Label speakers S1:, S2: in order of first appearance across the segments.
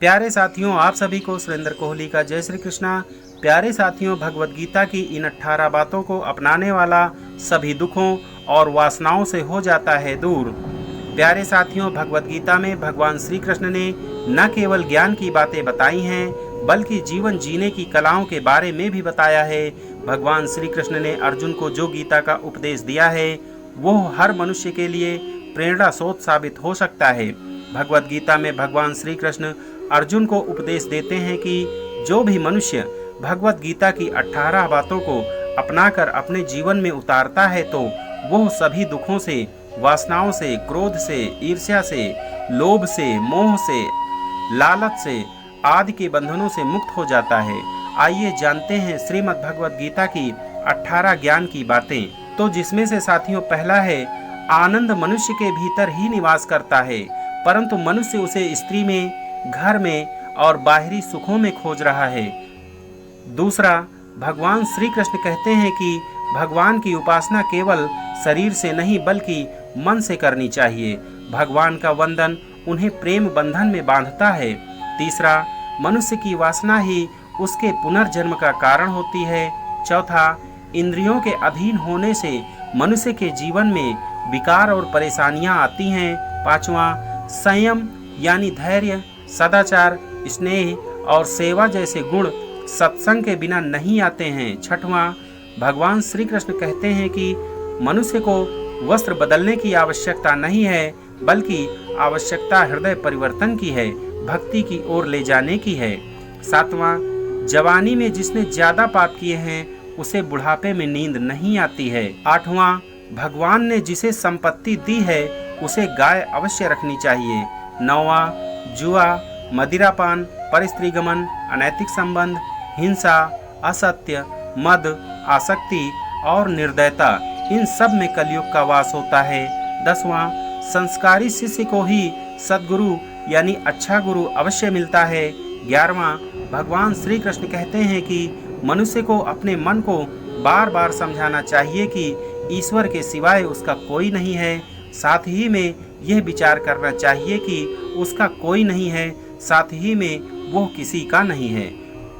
S1: प्यारे साथियों, आप सभी को सुरेंद्र कोहली का जय श्री कृष्णा। प्यारे साथियों, भगवत गीता की इन 18 बातों को अपनाने वाला सभी दुखों और वासनाओं से हो जाता है दूर। प्यारे साथियों, भगवत गीता में भगवान श्री कृष्ण ने न केवल ज्ञान की बातें बताई हैं, बल्कि जीवन जीने की कलाओं के बारे में भी बताया है। भगवान श्री कृष्ण ने अर्जुन को जो गीता का उपदेश दिया है, वो हर मनुष्य के लिए प्रेरणा स्रोत साबित हो सकता है। भगवत गीता में भगवान श्री कृष्ण अर्जुन को उपदेश देते हैं कि जो भी मनुष्य भगवत गीता की 18 बातों को अपनाकर अपने जीवन में उतारता है तो वो सभी दुखों से, वासनाओं से, क्रोध से, ईर्ष्या से, लोभ से, मोह से, लालच से आदि के बंधनों से मुक्त हो जाता है। आइए जानते हैं श्रीमद् भगवत गीता की 18 ज्ञान की बातें। तो जिसमें से साथियों पहला है, आनंद मनुष्य के भीतर ही निवास करता है, परंतु मनुष्य उसे स्त्री में, घर में और बाहरी सुखों में खोज रहा है। दूसरा, भगवान श्री कृष्ण कहते हैं कि भगवान की उपासना केवल शरीर से नहीं बल्कि मन से करनी चाहिए। भगवान का वंदन उन्हें प्रेम बंधन में बांधता है। तीसरा, मनुष्य की वासना ही उसके पुनर्जन्म का कारण होती है। चौथा, इंद्रियों के अधीन होने से मनुष्य के जीवन में विकार और परेशानियां आती हैं। पांचवा, संयम यानी धैर्य, सदाचार, स्नेह और सेवा जैसे गुण सत्संग के बिना नहीं आते हैं। छठवां, भगवान श्री कृष्ण कहते हैं कि मनुष्य को वस्त्र बदलने की आवश्यकता नहीं है, बल्कि आवश्यकता हृदय परिवर्तन की है, भक्ति की ओर ले जाने की है। सातवां, जवानी में जिसने ज्यादा पाप किए हैं उसे बुढ़ापे में नींद नहीं आती है। आठवां, भगवान ने जिसे संपत्ति दी है उसे गाय अवश्य रखनी चाहिए। नौवां, जुआ, मदिरापान, परस्त्रीगमन, अनैतिक संबंध, हिंसा, असत्य, मद, आसक्ति और निर्दयता, इन सब में कलयुग का वास होता है। 10वां, संस्कारी शिष्य को ही सद्गुरु यानी अच्छा गुरु अवश्य मिलता है। 11वां, भगवान श्री कृष्ण कहते हैं कि मनुष्य को अपने मन को बार बार समझाना चाहिए कि ईश्वर के सिवाय उसका कोई नहीं है। साथ ही में यह विचार करना चाहिए कि उसका कोई नहीं है, साथ ही में वो किसी का नहीं है।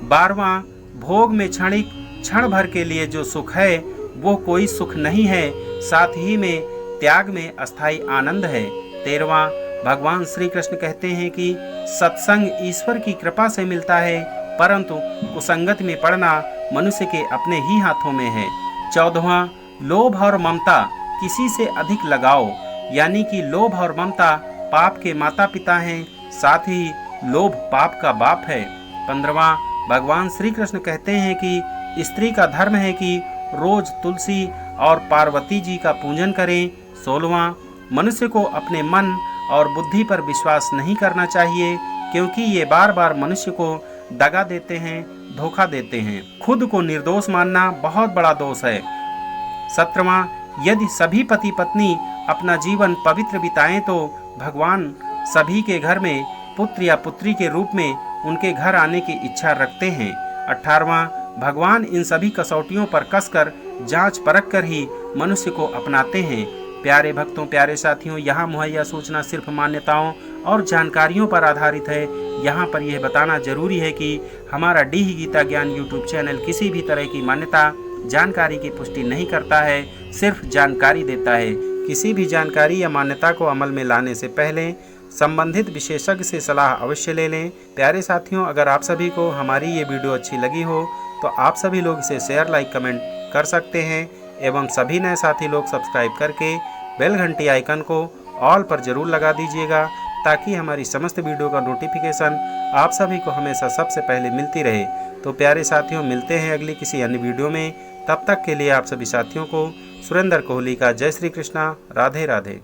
S1: 12वां, भोग में क्षणिक क्षण भर के लिए जो सुख है वो कोई सुख नहीं है, साथ ही में त्याग में अस्थाई आनंद है। 13वां, भगवान श्री कृष्ण कहते हैं कि सत्संग ईश्वर की कृपा से मिलता है, परंतु कुसंगत में पड़ना मनुष्य के अपने ही हाथों में है। 14वां, लोभ और ममता किसी से अधिक लगाओ, यानी कि लोभ और ममता पाप के माता पिता हैं, साथ ही लोभ पाप का बाप है। 15वां, भगवान श्री कृष्ण कहते हैं कि स्त्री का धर्म है कि रोज तुलसी और पार्वती जी का पूजन करें। 16वां, मनुष्य को अपने मन और बुद्धि पर विश्वास नहीं करना चाहिए, क्योंकि ये बार बार मनुष्य को दगा देते हैं, धोखा देते हैं। खुद को निर्दोष मानना बहुत बड़ा दोष है। 17वां, यदि सभी पति पत्नी अपना जीवन पवित्र बिताएं तो भगवान सभी के घर में पुत्र या पुत्री के रूप में उनके घर आने की इच्छा रखते हैं। 18वां, भगवान इन सभी कसौटियों पर कसकर जांच परख कर ही मनुष्य को अपनाते हैं। प्यारे भक्तों, प्यारे साथियों, यहाँ मुहैया सूचना सिर्फ मान्यताओं और जानकारियों पर आधारित है। यहाँ पर यह बताना जरूरी है कि हमारा डीह गीता ज्ञान यूट्यूब चैनल किसी भी तरह की मान्यता, जानकारी की पुष्टि नहीं करता है, सिर्फ जानकारी देता है। किसी भी जानकारी या मान्यता को अमल में लाने से पहले संबंधित विशेषज्ञ से सलाह अवश्य ले लें। प्यारे साथियों, अगर आप सभी को हमारी ये वीडियो अच्छी लगी हो तो आप सभी लोग इसे शेयर, लाइक, कमेंट कर सकते हैं एवं सभी नए साथी लोग सब्सक्राइब करके बेल घंटी आइकन को ऑल पर जरूर लगा दीजिएगा, ताकि हमारी समस्त वीडियो का नोटिफिकेशन आप सभी को हमेशा सबसे पहले मिलती रहे। तो प्यारे साथियों, मिलते हैं अगली किसी अन्य वीडियो में। तब तक के लिए आप सभी साथियों को सुरेंद्र कोहली का जय श्री कृष्णा। राधे राधे।